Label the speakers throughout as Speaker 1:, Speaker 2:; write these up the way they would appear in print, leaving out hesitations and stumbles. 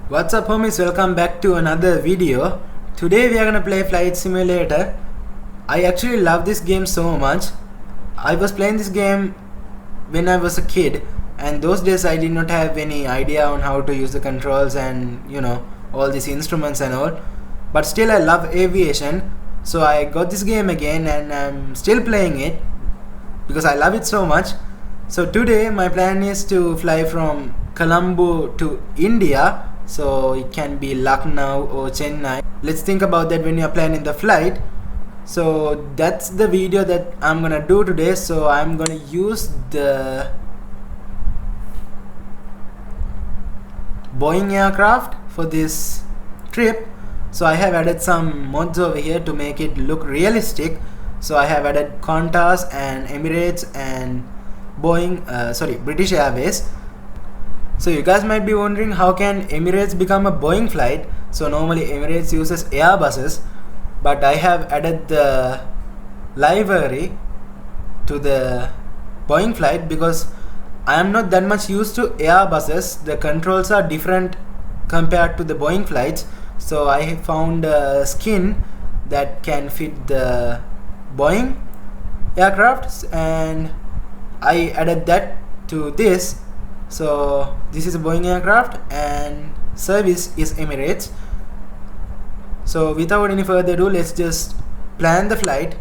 Speaker 1: What's up homies, welcome back to another video. Today we are gonna play Flight Simulator. I actually love this game so much. I was playing this game when I was a kid, and those days I did not have any idea on how to use the controls and all these instruments and all. But still I love aviation, so I got this game again and I'm still playing it because I love it so much. So today my plan is to fly from Colombo to India, so it can be Lucknow or Chennai. Let's think about that when you're planning the flight. So that's the video that I'm gonna do today. So I'm gonna use the Boeing aircraft for this trip. So I have added some mods over here to make it look realistic. So I have added Qantas and Emirates and British Airways. So you guys might be wondering, how can Emirates become a Boeing flight? So normally Emirates uses Airbuses, but I have added the livery to the Boeing flight because I am not that much used to Airbuses. The controls are different compared to the Boeing flights. So I found a skin that can fit the Boeing aircrafts and I added that to this. So this is a Boeing aircraft and service is Emirates. So without any further ado, let's just plan the flight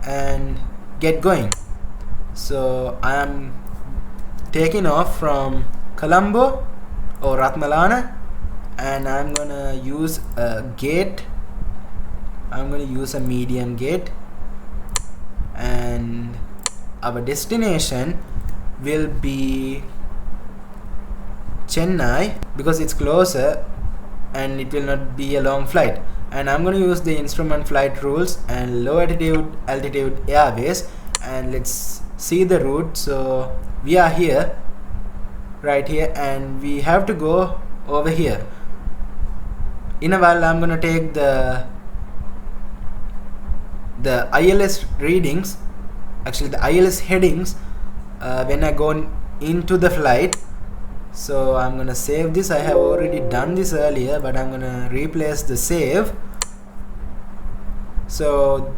Speaker 1: and get going. So I am taking off from Colombo or Ratmalana, and I'm gonna use a gate. I'm gonna use a medium gate, and our destination will be Chennai because it's closer and it will not be a long flight. And I'm going to use the instrument flight rules and low altitude airways, and let's see the route. So we are here, right here, and we have to go over here. In a while I'm going to take the ILS readings, actually the ILS headings, when I go into the flight. So I'm gonna save this. I have already done this earlier, but I'm gonna replace the save. So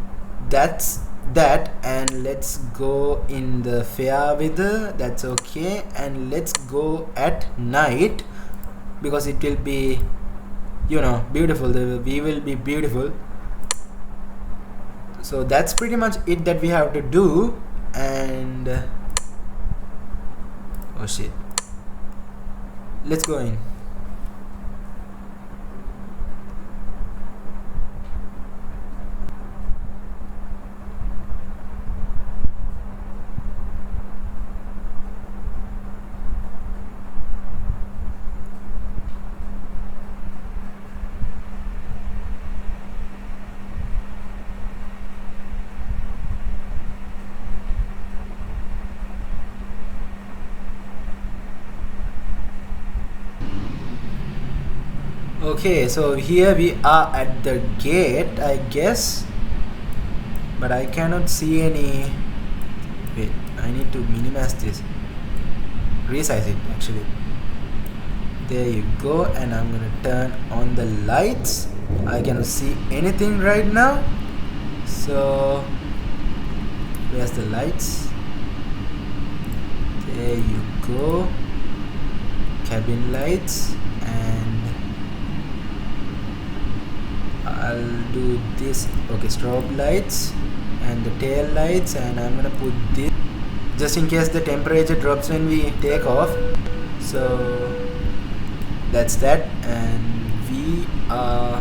Speaker 1: that's that, and let's go in the fair weather. That's okay, and let's go at night because it will be beautiful. The view will be beautiful. So that's pretty much it that we have to do. And oh shit, let's go in. Okay, so here we are at the gate, I guess, but I cannot see any. Wait, I need to minimize this, resize it actually. There you go, and I'm gonna turn on the lights. I cannot see anything right now. So where's the lights? There you go, cabin lights, and I'll do this. Okay, strobe lights and the tail lights, and I'm gonna put this just in case the temperature drops when we take off. So that's that, and we are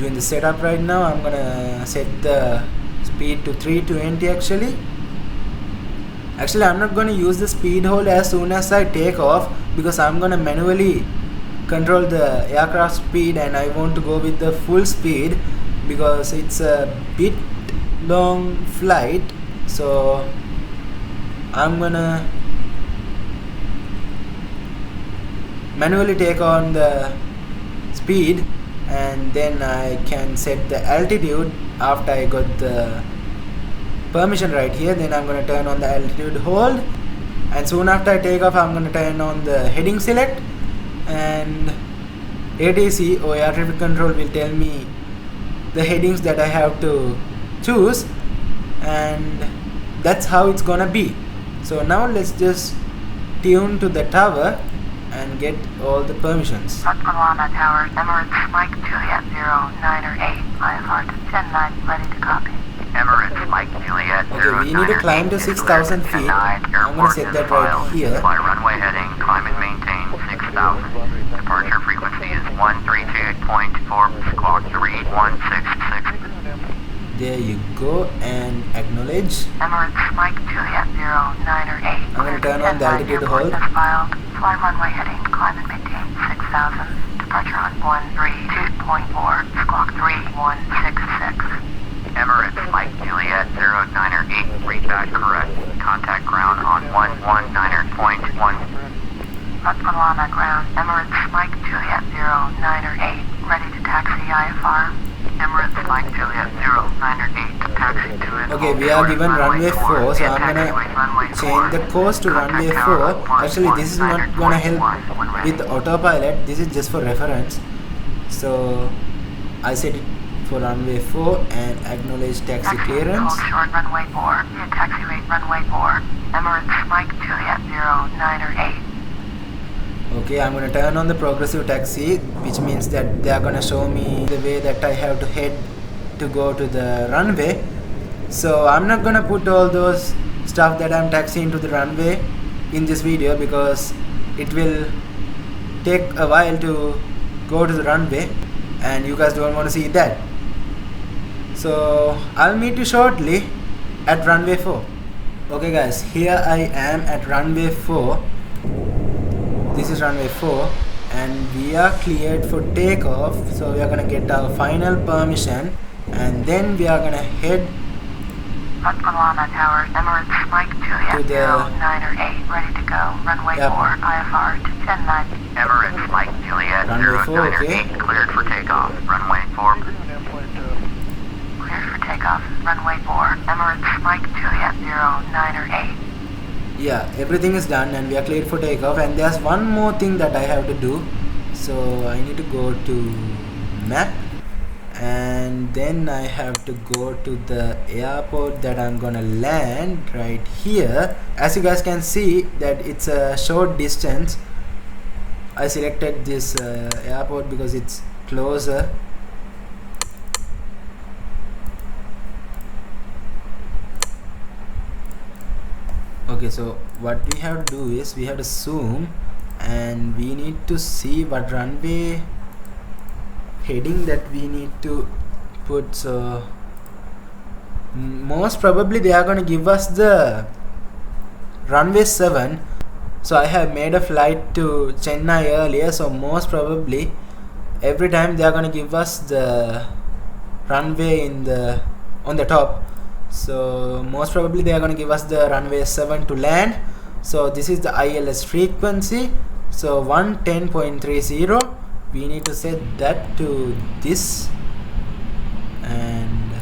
Speaker 1: doing the setup right now. I'm gonna set the speed to 320 actually. I'm not gonna use the speed hold as soon as I take off because I'm gonna manually control the aircraft speed, and I want to go with the full speed because it's a bit long flight. So I'm gonna manually take on the speed, and then I can set the altitude after I got the permission right here. Then I'm gonna turn on the altitude hold and soon after I take off, I'm going to turn on the heading select, and ATC or air traffic control will tell me the headings that I have to choose, and that's how it's gonna be. So now let's just tune to the tower and get all the permissions.
Speaker 2: Patmanwana Tower, Emirates Mike Juliet 098, IFR to Chennai, ready to copy. Emirates Mike Juliet 098.
Speaker 1: Okay, we need to climb to 6,000 feet. I'm gonna set that right here.
Speaker 2: Fly runway heading, climb and maintain 6,000. Departure frequency is 132.4, squawk 3166.
Speaker 1: There you go, and acknowledge.
Speaker 2: Emirates Mike Juliet 098.
Speaker 1: I'm gonna turn on the altitude hold.
Speaker 2: Fly runway heading, climb and maintain 6,000. Departure on 132.4, squawk 3166. Emirates Mike Juliet 098, read back correct. Contact ground on 119.1. Patmanwana ground, Emirates Mike Juliet 098, ready to taxi IFR. Emirates Mike Juliet 098, taxi to it.
Speaker 1: Okay, we are given runway 4, so I'm gonna change the course to runway 4. Actually, this is not gonna help with autopilot, this is just for reference. So I set it for runway 4 and acknowledge taxi clearance.
Speaker 2: Short runway 4, taxi rate runway 4, Emirates Mike Juliet 098.
Speaker 1: Okay, I'm gonna turn on the progressive taxi, which means that they are gonna show me the way that I have to head to go to the runway. So I'm not gonna put all those stuff that I'm taxiing to the runway in this video because it will take a while to go to the runway and you guys don't want to see that. So I'll meet you shortly at runway 4. Okay guys, here I am at runway 4. This is runway 4 and we are cleared for takeoff, so we are gonna get our final permission and then we are gonna head
Speaker 2: Patmanwana Tower, Emirates Mike Juliet 098, ready to go. Runway 4, IFR to Chennai. Emirates Mike Juliet 098, cleared for takeoff. Runway 4. Cleared for takeoff. Runway 4, Emirates Mike Juliet 098.
Speaker 1: Yeah, everything is done and we are cleared for takeoff, and there's one more thing that I have to do. So I need to go to map and then I have to go to the airport that I'm gonna land right here. As you guys can see that it's a short distance. I selected this airport because it's closer. Okay, so what we have to do is we have to zoom and we need to see what runway heading that we need to put. So most probably they are going to give us the runway 7. So I have made a flight to Chennai earlier, so most probably every time they are going to give us the runway on the top. So most probably they are going to give us the runway 7 to land. So this is the ILS frequency, so 110.30. we need to set that to this, and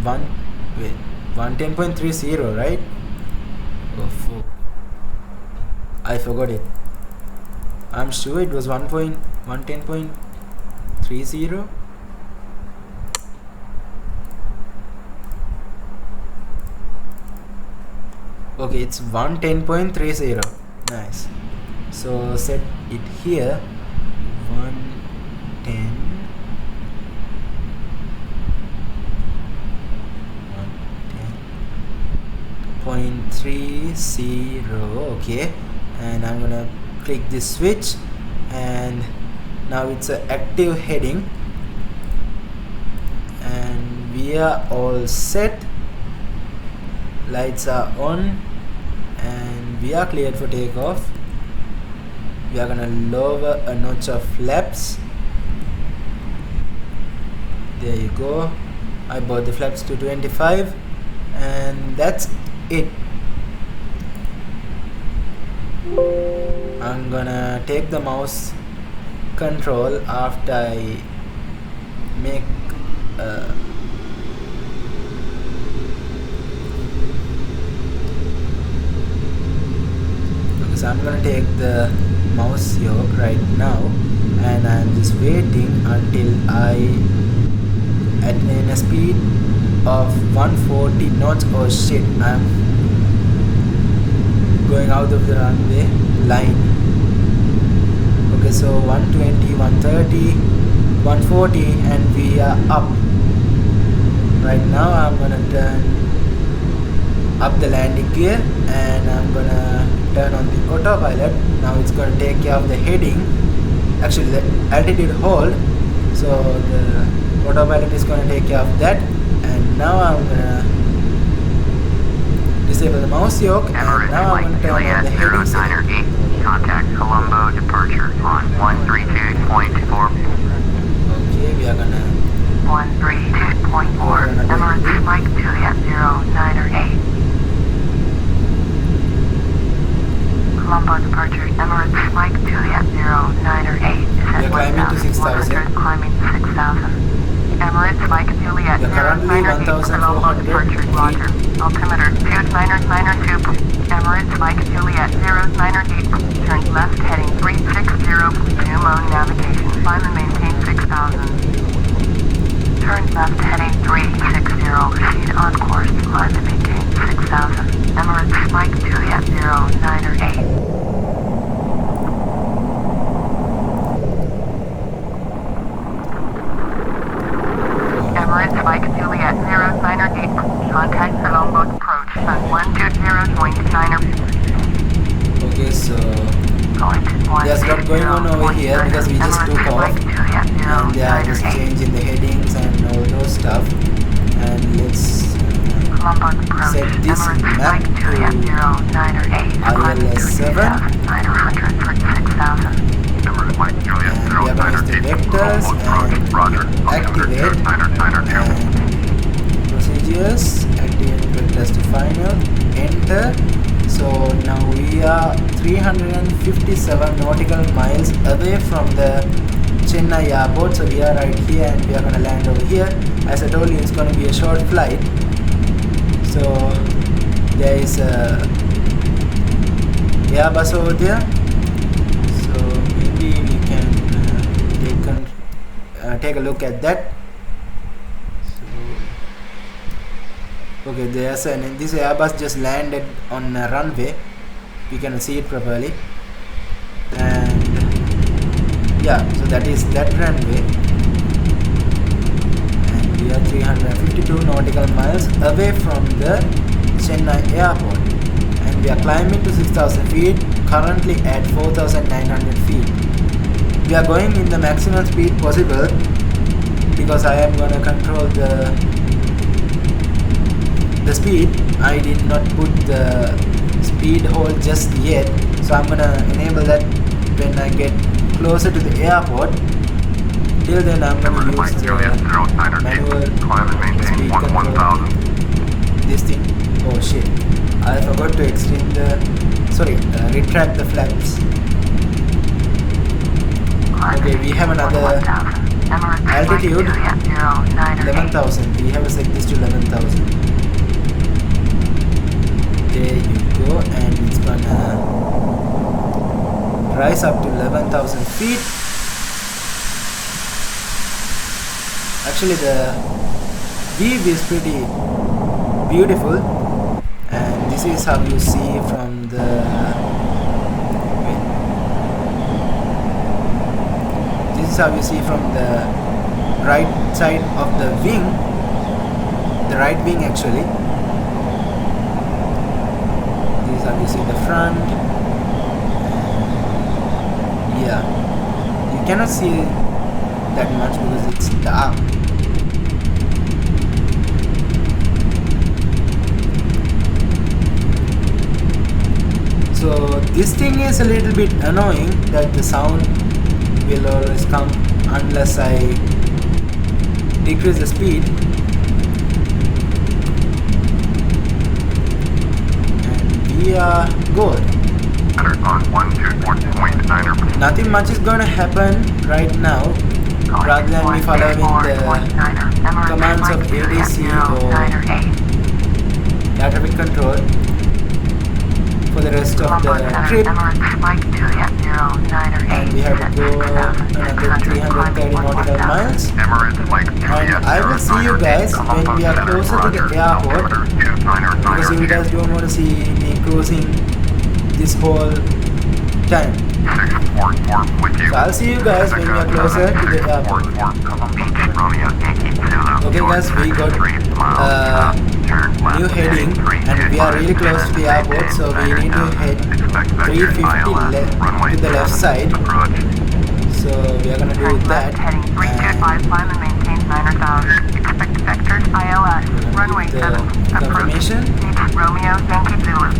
Speaker 1: 110.30, right? Oh fuck, I forgot it. I'm sure it was 110.30. Okay, it's 110.30. Nice. So set it here 110.30. Okay, and I'm gonna click this switch and now it's an active heading and we are all set. Lights are on and we are cleared for takeoff. We are gonna lower a notch of flaps. There you go. I brought the flaps to 25 and that's it. I'm gonna take the mouse control after I make So I'm gonna take the mouse yoke right now, and I'm just waiting until I at in a speed of 140 knots. Oh shit, I'm going out of the runway line. Okay, so 120, 130, 140, and we are up. Right now I'm gonna turn up the landing gear, and I'm gonna turn on the autopilot. Now it's gonna take care of the heading, actually the altitude hold. So the autopilot is gonna take care of that, and now I'm gonna disable the mouse yoke, and now I'm gonna turn on the heading setting.
Speaker 2: Contact Colombo departure on 132.4.
Speaker 1: Okay, we are gonna
Speaker 2: 132.4. Emirates Mike Juliet 0908. Colombo departure Emirates Mike Juliet 0908 is at 1,100, climbing 6,000. Emirates Mike Juliet 0908 Colombo departure Roger. Altimeter 2992. Emirates Mike Juliet 098. Turn left heading 360. Jumo navigation. Climb and maintain 6,000. Turn left heading 360. Proceed on course. Climb and maintain 6,000. Emirates Mike Juliet 0908. Emirates Mike Juliet 098. Contact Colombo approach on 120.9.
Speaker 1: Okay, so there's a lot going on over here because we just took off, and they are just changing the headings and all those stuff. And let's set this map to ILS 7, and we are going to use the vectors and activate, and procedures, activate vectors to final, enter. So now we are 357 nautical miles away from the Chennai airport. So we are right here, and we are going to land over here. As I told you, it's going to be a short flight. So there is a Airbus over there. So maybe we can take a look at that. Okay, there's this Airbus just landed on a runway. You can see it properly, and yeah, so that is that runway, and we are 352 nautical miles away from the Chennai airport, and we are climbing to 6,000 feet, currently at 4,900 feet. We are going in the maximum speed possible because I am gonna control the speed. I did not put the speed hold just yet, so I'm gonna enable that when I get closer to the airport. Till then I'm gonna use the manual speed control. This thing. Oh shit, I forgot to extend the retract the flaps. Okay, we have another altitude 11,000. We have set this to 11,000. There you go, and it's gonna rise up to 11,000 feet. Actually the view is pretty beautiful, and this is how you see from the right side of the wing, the right wing actually. You see the front. Yeah, you cannot see that much because it's dark. So this thing is a little bit annoying that the sound will always come unless I decrease the speed. We are good. Nothing much is gonna happen right now, rather than me following the commands of ADC or air traffic control. for the rest of
Speaker 2: Colombo
Speaker 1: the
Speaker 2: Center,
Speaker 1: trip.
Speaker 2: Emirates Flight Juliet 09 or 8.
Speaker 1: And we have to go another 330 nautical miles. And I will see you guys when we are closer to the airport, because you guys don't want to see me cruising this whole time. So I'll see you guys when we are closer to the airport. Okay guys, we got new heading and we are really close to the airport, so we need to head 350 to the left side. So we are gonna do that.
Speaker 2: Heading 325, climb and maintain 9,000. Expect vectors ILS. Runway 7.
Speaker 1: Confirmation.
Speaker 2: Romeo Yankee Zulu.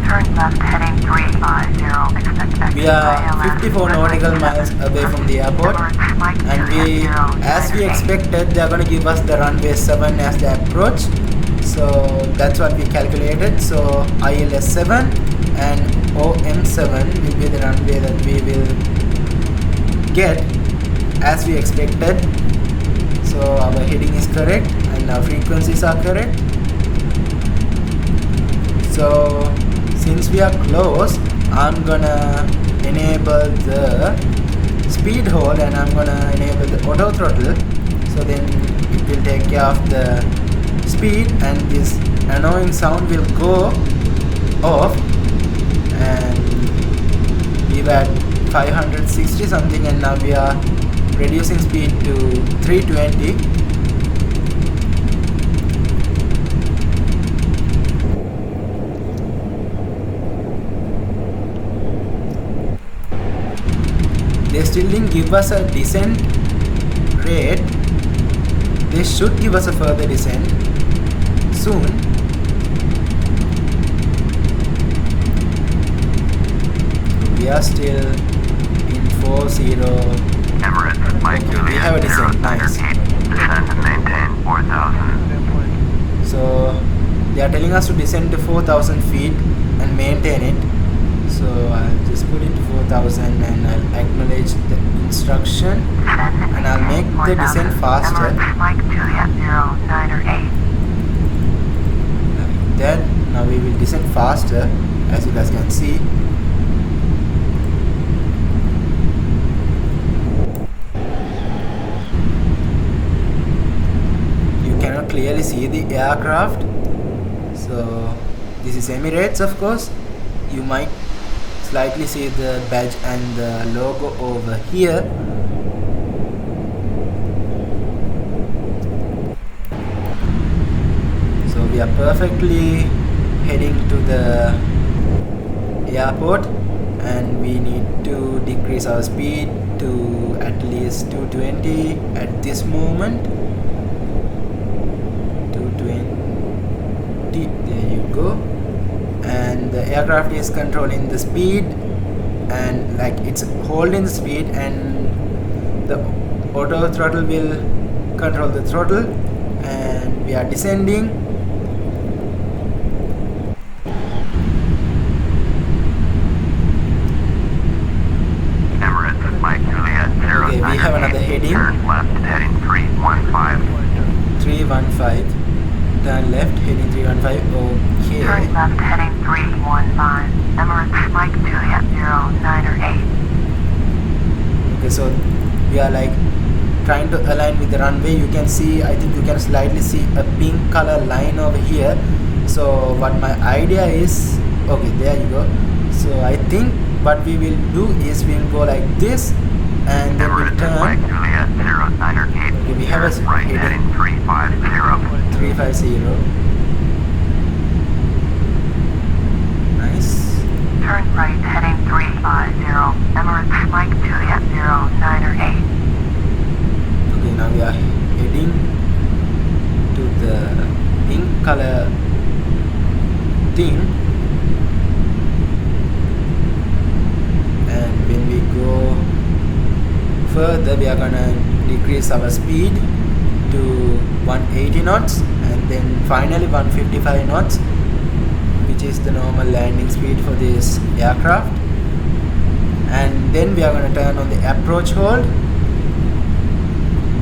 Speaker 2: Turn left heading 350. Expect vectors
Speaker 1: We are
Speaker 2: ILS.
Speaker 1: 54 nautical miles away from the airport, and as we expected, they are gonna give us the runway 7 as the approach. So that's what we calculated. So ILS 7 and OM7 will be the runway that we will get as we expected. So our heading is correct and our frequencies are correct. So since we are close, I'm gonna enable the speed hold and I'm gonna enable the auto throttle, so then it will take care of the speed and this annoying sound will go off. And we were at 560 something and now we are reducing speed to 320. They still didn't give us a descent rate. They should give us a further descent soon. We are still in 40.
Speaker 2: Emirates Flight
Speaker 1: Okay, we have a descent. Nice.
Speaker 2: Descend and maintain 4,000.
Speaker 1: So they are telling us to descend to 4,000 feet and maintain it. So I'll just put it to 4,000 and I'll acknowledge the instruction and I'll make the descent faster.
Speaker 2: Flight Juliet 09 or 8.
Speaker 1: Like that. Now we will descend faster, as you guys can see. You cannot clearly see the aircraft. So this is Emirates, of course. You might slightly see the badge and the logo over here. So we are perfectly heading to the airport and we need to decrease our speed to at least 220 at this moment. 220, there you go. And the aircraft is controlling the speed and like it's holding the speed, and the auto throttle will control the throttle, and we are descending.
Speaker 2: Emirates Flight Juliet 09.
Speaker 1: Okay, we have another heading.
Speaker 2: Turn left heading 315.
Speaker 1: 315. Turn left heading 315. Okay.
Speaker 2: Turn left heading 315. Emirates Flight Juliet 09 or 8.
Speaker 1: Okay, so we are like trying to align with the runway. You can see, I think you can slightly see a pink color line over here. So what my idea is, okay, there you go. So I think what we will do is we will go like this and then we'll turn.
Speaker 2: Flight Juliet 09 or 8.
Speaker 1: Okay, we have a
Speaker 2: right
Speaker 1: heading
Speaker 2: heading 350.
Speaker 1: 350. Nice.
Speaker 2: Turn right heading 350. Emirates Flight Juliet 09 or 8.
Speaker 1: Okay, now we are heading to the pink color thing, and when we go further we are gonna decrease our speed to 180 knots and then finally 155 knots, which is the normal landing speed for this aircraft. And then we are going to turn on the approach hold,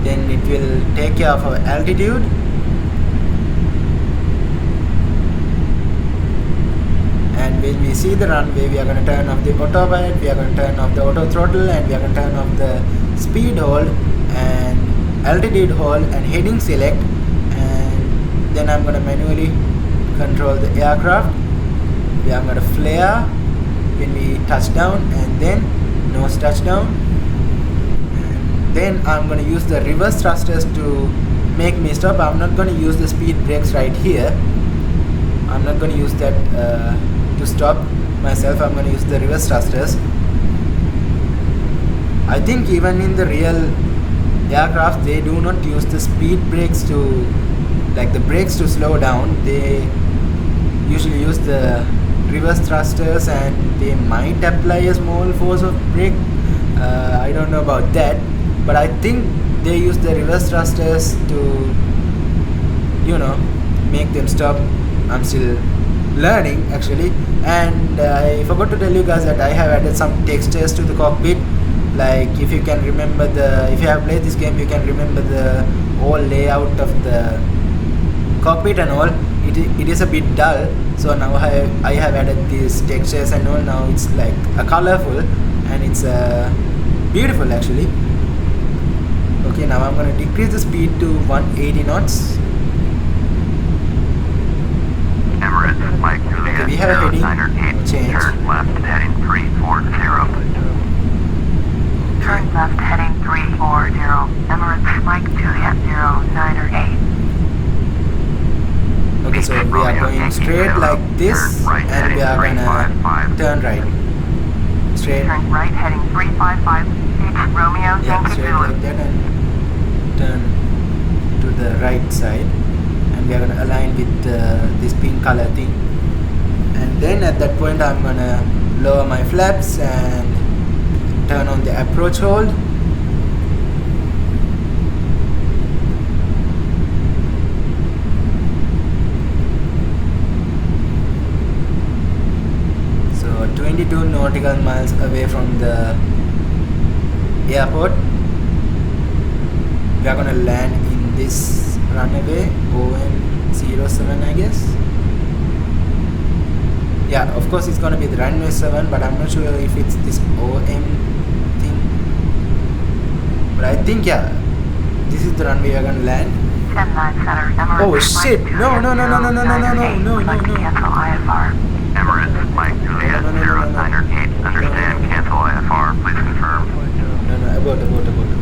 Speaker 1: then it will take care of our altitude, we see the runway, we are going to turn off the autopilot, we are going to turn off the auto throttle, and we are going to turn off the speed hold and altitude hold and heading select, and then I'm going to manually control the aircraft. We are going to flare when we touch down, and then nose touchdown, and then I'm going to use the reverse thrusters to make me stop. I'm not going to use the speed brakes right here. I'm not going to use that to stop myself. I'm going to use the reverse thrusters. I think even in the real aircraft they do not use the speed brakes to, like the brakes to slow down. They usually use the reverse thrusters, and they might apply a small force of brake. I don't know about that, but I think they use the reverse thrusters to, you know, make them stop. I'm still learning actually, and I forgot to tell you guys that I have added some textures to the cockpit. Like if you can remember if you have played this game, you can remember the whole layout of the cockpit and all. It is a bit dull, so now I have added these textures and all. Now it's like a colorful, and it's beautiful actually. Okay, now I'm going to decrease the speed to 180 knots.
Speaker 2: Emirates, Mike Juliet,
Speaker 1: Okay, we have a heading change.
Speaker 2: Turn left heading 340. Turn left heading 340. Emirates, Mike Juliet, 098.
Speaker 1: Okay, so we are going straight like this, and we are gonna turn right. Straight.
Speaker 2: Turn right heading 355. Romeo,
Speaker 1: Yeah, straight like that, and turn to the right side, and we are gonna align with this pink color thing. And then at that point, I'm gonna lower my flaps and turn on the approach hold. So 22 nautical miles away from the airport, we are gonna land in this runway, Boeing737, I guess. Yeah, of course it's gonna be the runway 7, but I'm not sure if it's this OM thing. But I think, yeah, this is the runway we are gonna land. Oh shit! No!
Speaker 2: Emirates, Mike Juliet, 098. Understand, cancel IFR, please confirm.
Speaker 1: No, abort.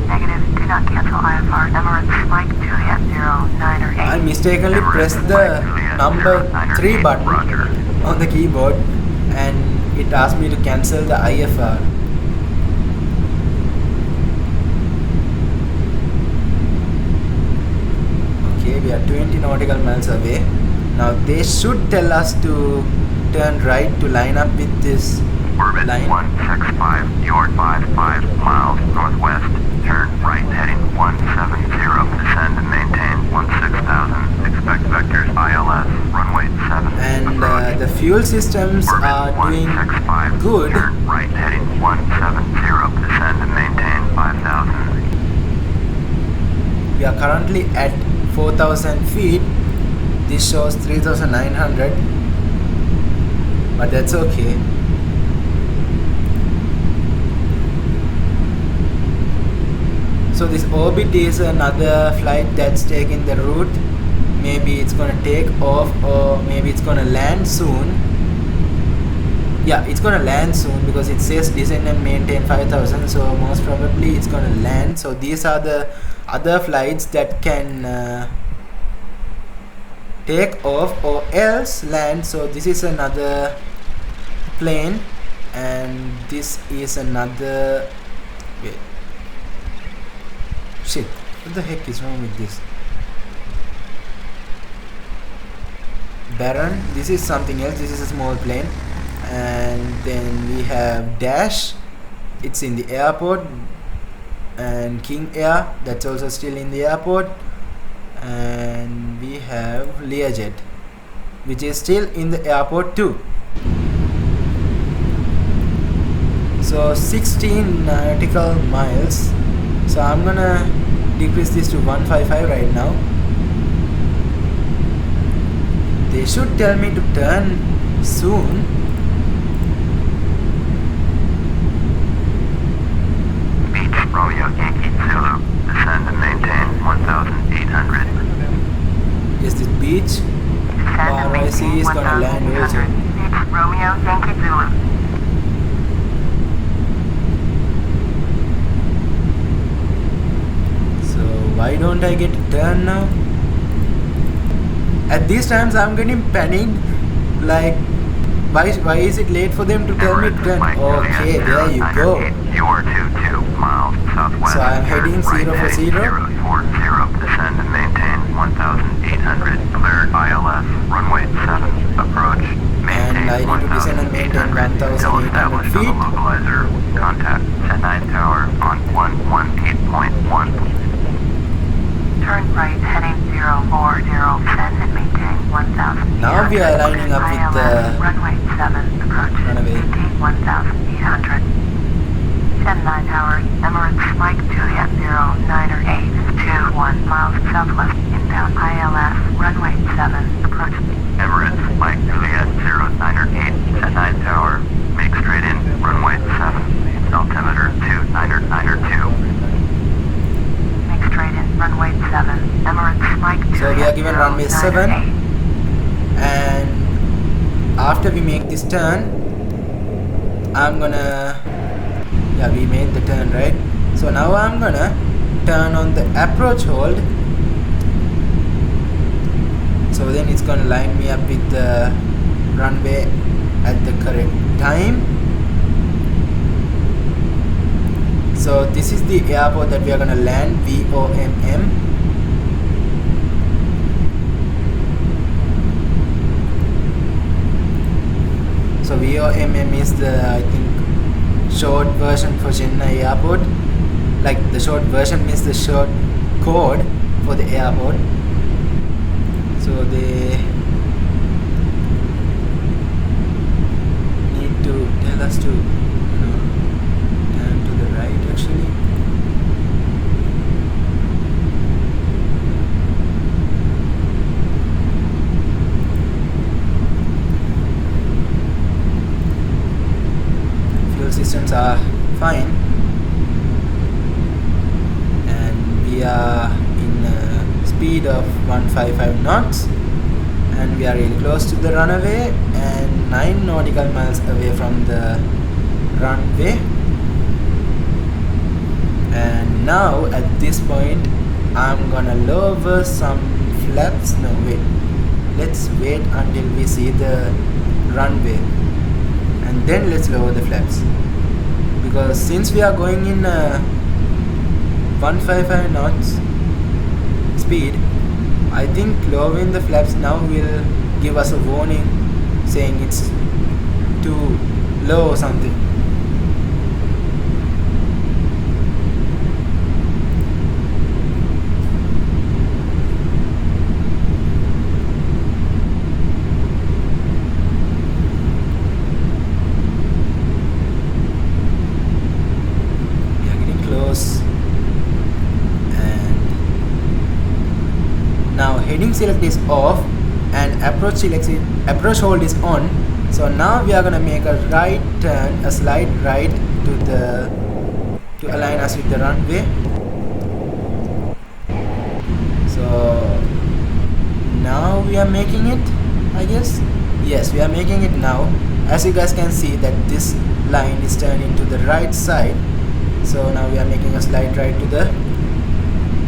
Speaker 2: Negative, do not cancel IFR. Emirates, Mike Juliet, 098.
Speaker 1: I mistakenly pressed the number 3 button on the keyboard, and it asked me to cancel the IFR. Okay, we are 20 nautical miles away. Now they should tell us to turn right to line up with this
Speaker 2: Orbit
Speaker 1: line.
Speaker 2: 165, you're 55 miles northwest. Turn right heading 170. Descend and maintain 16,000. Expect vectors ILS, runway 7.
Speaker 1: And the fuel systems
Speaker 2: Orbit
Speaker 1: are doing
Speaker 2: 165,
Speaker 1: good.
Speaker 2: Turn right heading 170. Descend and maintain 5,000.
Speaker 1: We are currently at 4,000 feet. This shows 3,900, but that's okay. So this orbit is another flight that's taking the route. Maybe it's gonna take off, or maybe it's gonna land soon. Yeah, it's gonna land soon because it says descend and maintain 5,000, so most probably it's gonna land. So these are the other flights that can take off or else land. So this is another plane, and this is another, wait, shit, what the heck is wrong with this? Baron, this is something else. This is a small plane. And then we have Dash, it's in the airport, and King Air, that's also still in the airport, and we have Learjet, which is still in the airport too. So 16 nautical miles. So I'm gonna decrease this to 155 right now. They should tell me to turn soon. Beach. RYC is gonna land also.
Speaker 2: It's Romeo Yankee Zulu.
Speaker 1: So why don't I get a turn now? At these times I'm getting panicked, like why is it late for them to tell me to turn? Okay, there you go. So I'm heading 0 for 0.
Speaker 2: 040, descend and maintain 1,800, cleared ILS, runway 7, approach,
Speaker 1: And I need to descend and maintain 1,800 feet.
Speaker 2: Mobilizer, contact Chennai Tower on 118.1. Turn right, heading 040, descend and maintain 1,800.
Speaker 1: Now we are lining up with the
Speaker 2: runway 7, approach,
Speaker 1: runway.
Speaker 2: maintain 1,800. Chennai Tower, Emirates Mike Juliet 09821 miles southwest, inbound ILS, runway 7, approach. Emirates Mike Juliet 098, Chennai Tower, make straight in, runway 7, altimeter 2992. Make straight in, runway 7, Emirates Mike Juliet.
Speaker 1: So we are given runway 7, and after we make this turn, I'm gonna, yeah, we made the turn, right? So now I'm gonna turn on the approach hold, so then it's gonna line me up with the runway at the correct time. So this is the airport that we are gonna land, VOMM. So VOMM is the, I think, short version for Chennai airport. Like the short version means the short code for the airport. So they need to tell us to, turn to the right actually. Fuel systems are fine, and we are in a speed of 155 knots, and we are really close to the runway and 9 nautical miles away from the runway. And now at this point I'm gonna lower some flaps. No, wait, let's wait until we see the runway and then let's lower the flaps, because since we are going in 155 knots speed, I think lowering the flaps now will give us a warning saying it's too low or something. We are getting close. Now heading select is off and approach hold is on. So now we are gonna make a right turn, a slight right to align us with the runway. So now we are making it, I guess. Yes, we are making it now. As you guys can see that this line is turning to the right side. So now we are making a slight right to the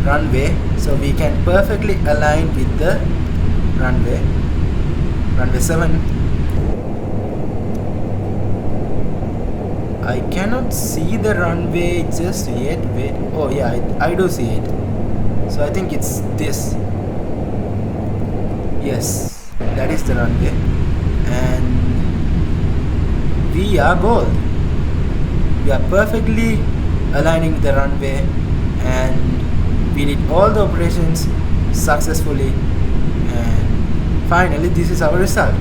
Speaker 1: runway, so we can perfectly align with the runway 7. I cannot see the runway just yet. Wait, oh yeah, I do see it. So I think it's this. Yes, that is the runway, and we are gold. We are perfectly aligning with the runway, and we did all the operations successfully, and finally this is our result.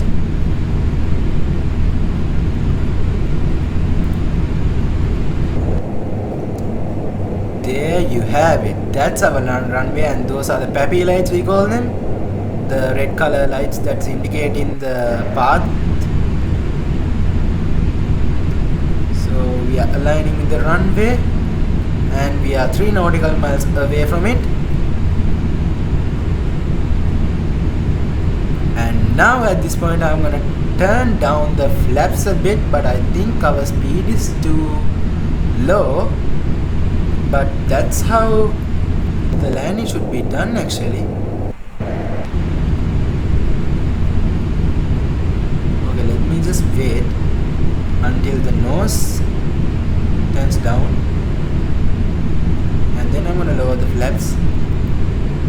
Speaker 1: There you have it. That's our runway, and those are the PAPI lights, we call them, the red color lights that's indicating the path. So we are aligning with the runway, and we are 3 nautical miles away from it. Now at this point I'm gonna turn down the flaps a bit, but I think our speed is too low, but that's how the landing should be done actually. Okay, let me just wait until the nose turns down, and then I'm gonna lower the flaps,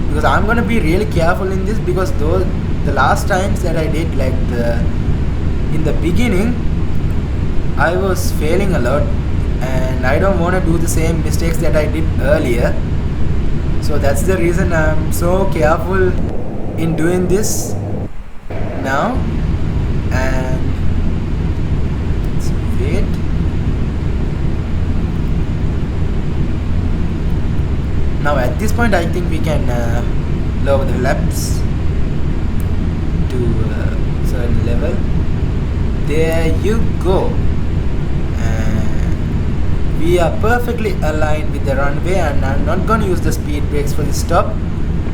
Speaker 1: because I'm gonna be really careful in this, because the last times that I did, like in the beginning, I was failing a lot, and I don't want to do the same mistakes that I did earlier. So that's the reason I'm so careful in doing this now. And let's wait. Now at this point I think we can lower the flaps to a certain level. There you go. And we are perfectly aligned with the runway, and I'm not going to use the speed brakes for this stop.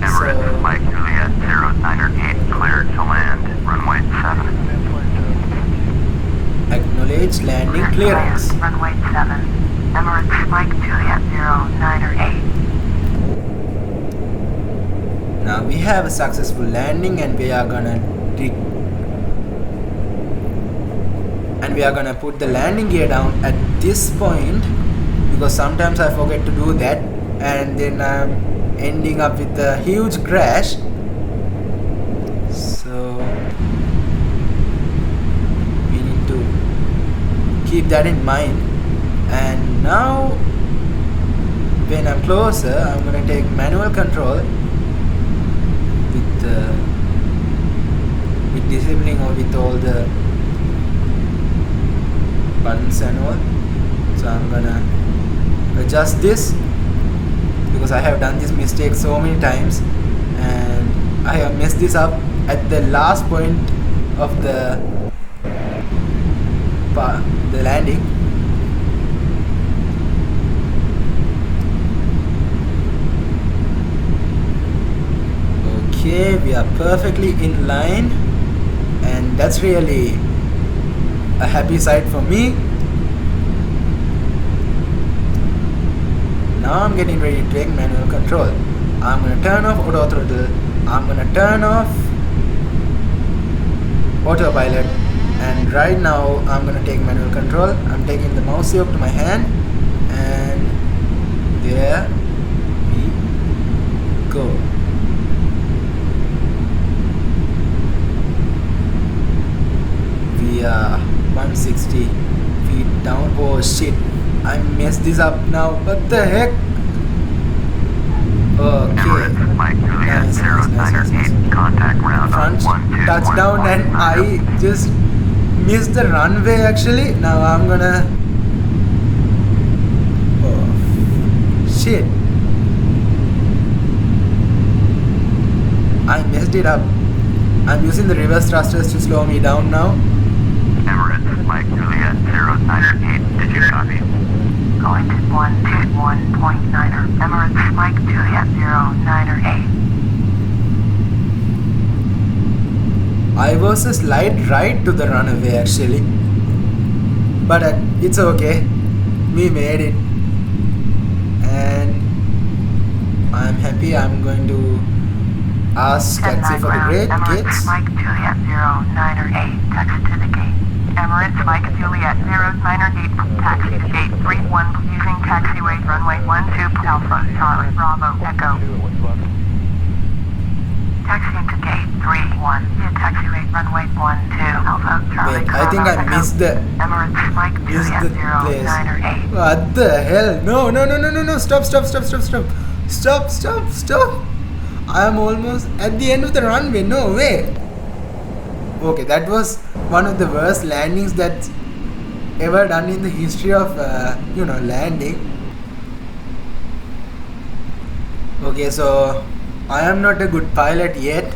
Speaker 2: Emirates Mike Juliet 098 cleared to land, runway 7.
Speaker 1: Acknowledge landing clearance.
Speaker 2: Runway 7. Emirates Mike Juliet 098.
Speaker 1: Now we have a successful landing, and we are gonna put the landing gear down at this point, because sometimes I forget to do that, and then I'm ending up with a huge crash. So we need to keep that in mind. And now when I'm closer, I'm gonna take manual control with disabling or with all the buttons and all. So I'm gonna adjust this, because I have done this mistake so many times, and I have messed this up at the last point of the landing. Okay, we are perfectly in line, and that's really a happy sight for me. Now I'm getting ready to take manual control. I'm going to turn off auto throttle. I'm going to turn off autopilot, and right now I'm going to take manual control. I'm taking the mouse yoke to my hand, and there we go. We are 160 feet down. Oh shit, I messed this up now. What the heck? Okay.
Speaker 2: Nice. Contact round
Speaker 1: Front touchdown, and I just missed the runway actually. Now I'm gonna... Oh shit, I messed it up. I'm using the reverse thrusters to slow me down now.
Speaker 2: Emirates Mike Juliet 098, did you copy? Going to 121.9er, Emirates Mike Juliet 098.
Speaker 1: I was a slight right to the runway actually, but it's okay. We made it, and I'm happy. I'm going to ask taxi for the gates.
Speaker 2: Emirates Mike Juliet 098, taxi to the gate. Emirates Mike Juliet 098, taxi to gate 31, using taxiway runway 12 Alpha Charlie Bravo Echo. Taxiing to gate 31, via taxiway runway 12 Alpha Charlie
Speaker 1: Wait, I think I missed the
Speaker 2: Emirates Mike Juliet
Speaker 1: place.
Speaker 2: 098.
Speaker 1: What the hell? No, stop. I am almost at the end of the runway. No way. Okay, that was one of the worst landings that's ever done in the history of landing. Okay, so I am not a good pilot yet,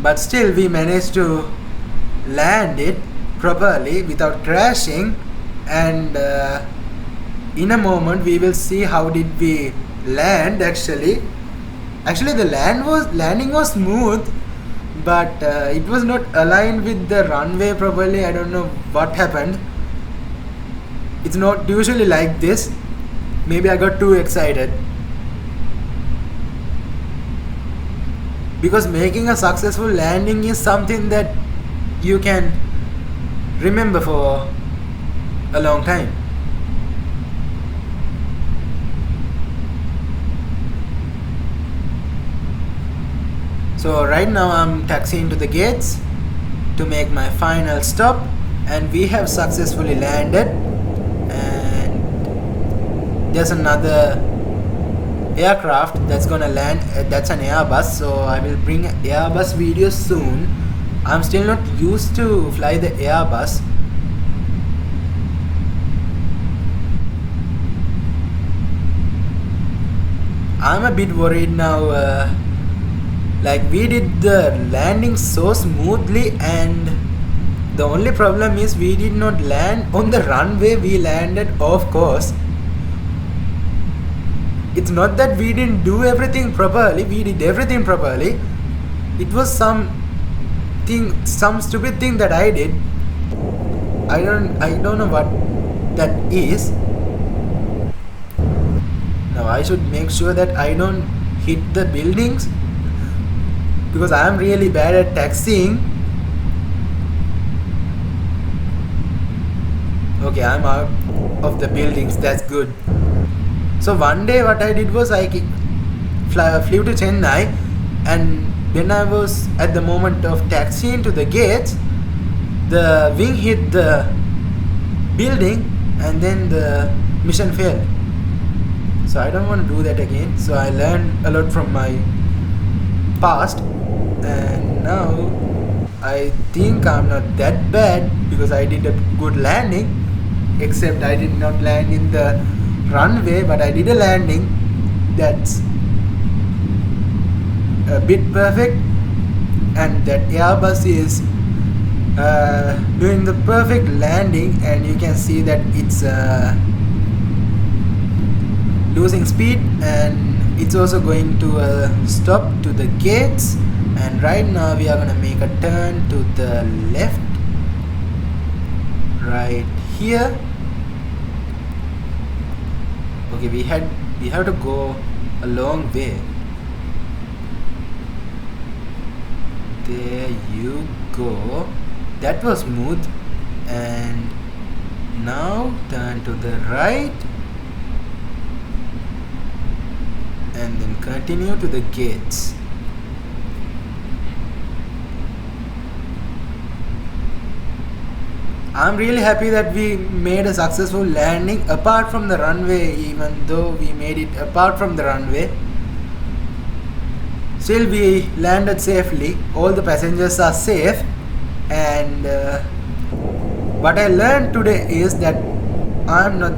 Speaker 1: but still we managed to land it properly without crashing, and in a moment we will see how did we land actually. The landing was smooth, but it was not aligned with the runway properly. I don't know what happened. It's not usually like this. Maybe I got too excited. Because making a successful landing is something that you can remember for a long time. So right now I'm taxiing to the gates to make my final stop, and we have successfully landed. And there's another aircraft that's gonna land. That's an Airbus, so I will bring Airbus videos soon. I'm still not used to fly the Airbus. I'm a bit worried now. Like, we did the landing so smoothly, and the only problem is we did not land on the runway we landed, of course. It's not that we didn't do everything properly, we did everything properly. It was some stupid thing that I did. I don't know what that is. Now I should make sure that I don't hit the buildings, because I am really bad at taxiing. Okay, I'm out of the buildings, that's good. So one day what I did was I flew to Chennai, and when I was at the moment of taxiing to the gates, the wing hit the building and then the mission failed. So I don't want to do that again. So I learned a lot from my past, and now I think I'm not that bad because I did a good landing, except I did not land in the runway, but I did a landing that's a bit perfect, and that Airbus is doing the perfect landing, and you can see that it's losing speed, and it's also going to stop to the gates. And right now we are gonna make a turn to the left right here. Okay, we have to go a long way. There you go. That was smooth. And now turn to the right, and then continue to the gates. I'm really happy that we made a successful landing apart from the runway. Even though we made it apart from the runway, still we landed safely. All the passengers are safe, and what I learned today is that I'm not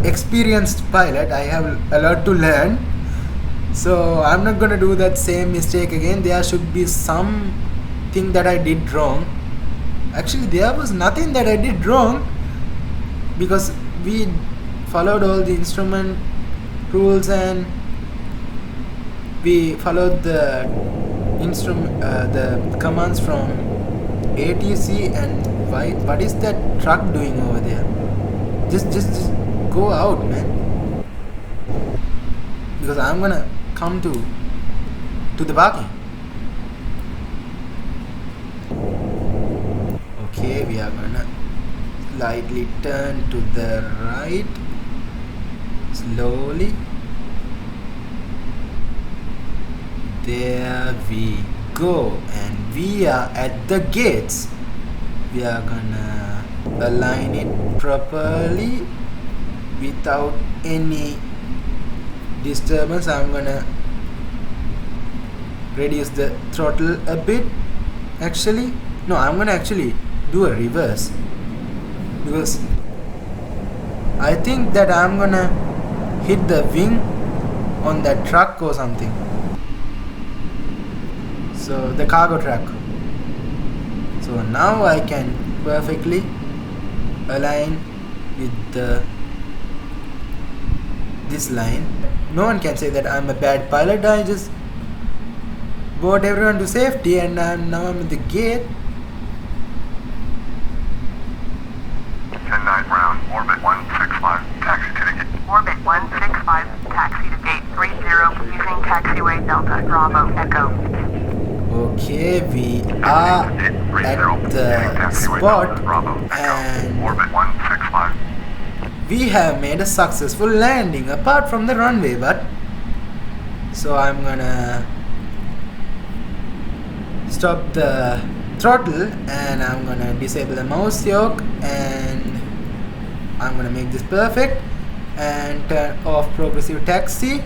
Speaker 1: experienced pilot. I have a lot to learn, so I'm not gonna do that same mistake again. There should be something that I did wrong. Actually, there was nothing that I did wrong, because we followed all the instrument rules, and we followed the the commands from ATC. And what is that truck doing over there? Just go out, man, because I'm gonna come to the parking. Okay, we are gonna slightly turn to the right slowly. There we go, and we are at the gates. We are gonna align it properly without any disturbance. I'm gonna reduce the throttle a bit. Actually, no, I'm gonna actually do a reverse, because I think that I'm gonna hit the wing on that truck or something. So the cargo truck. So now I can perfectly align with this line. No one can say that I'm a bad pilot. I just board everyone to safety, and now I'm at the gate.
Speaker 2: Chennai ground, orbit 165, taxi to the gate. Orbit 165, taxi to gate 30 using taxiway Delta Bravo Echo.
Speaker 1: Okay, we are at the spot, and
Speaker 2: Orbit 165.
Speaker 1: we have made a successful landing apart from the runway. But so I'm gonna stop the throttle, and I'm gonna disable the mouse yoke, and I'm gonna make this perfect and turn off progressive taxi.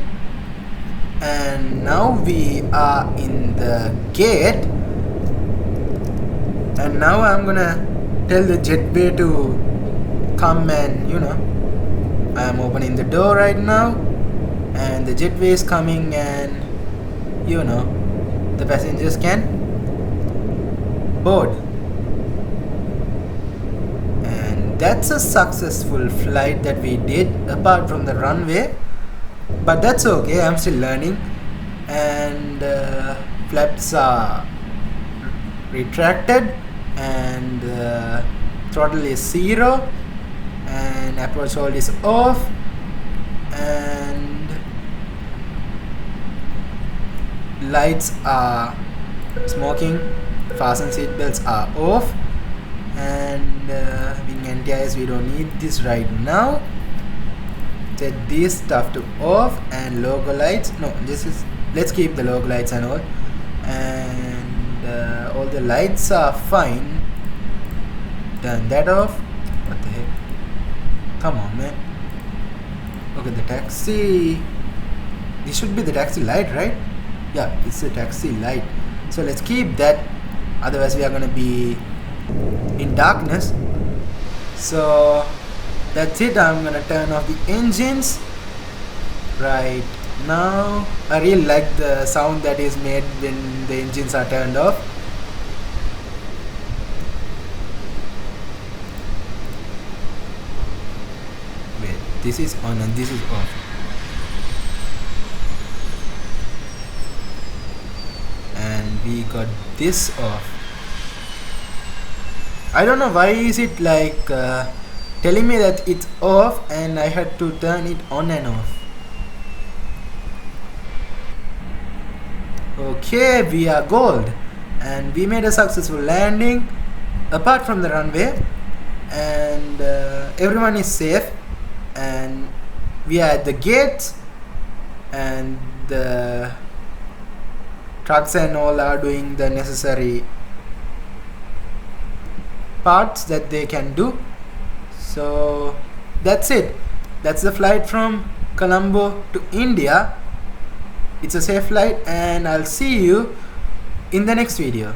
Speaker 1: And now we are in the gate, and now I'm gonna tell the jetway to come, and I'm opening the door right now, and the jetway is coming, and the passengers can board. And that's a successful flight that we did apart from the runway. But that's okay, I'm still learning. And flaps are retracted, and throttle is 0, and approach hold is off, and lights are smoking, fasten seat belts are off, and wing anti-ice, we don't need this right now. Set this stuff to off, and logo lights, no, let's keep the logo lights and all, and all the lights are fine. Turn that off. What the heck, come on man. Okay, the taxi, this should be the taxi light, right? Yeah, it's a taxi light, so let's keep that, otherwise we are gonna be in darkness. So that's it. I'm gonna turn off the engines right now. I really like the sound that is made when the engines are turned off. Wait, this is on and this is off. And we got this off. I don't know why is it like telling me that it's off, and I had to turn it on and off. Okay, we are gold, and we made a successful landing apart from the runway, and everyone is safe, and we are at the gates, and the trucks and all are doing the necessary parts that they can do. So that's it. That's the flight from Colombo to India. It's a safe flight, and I'll see you in the next video.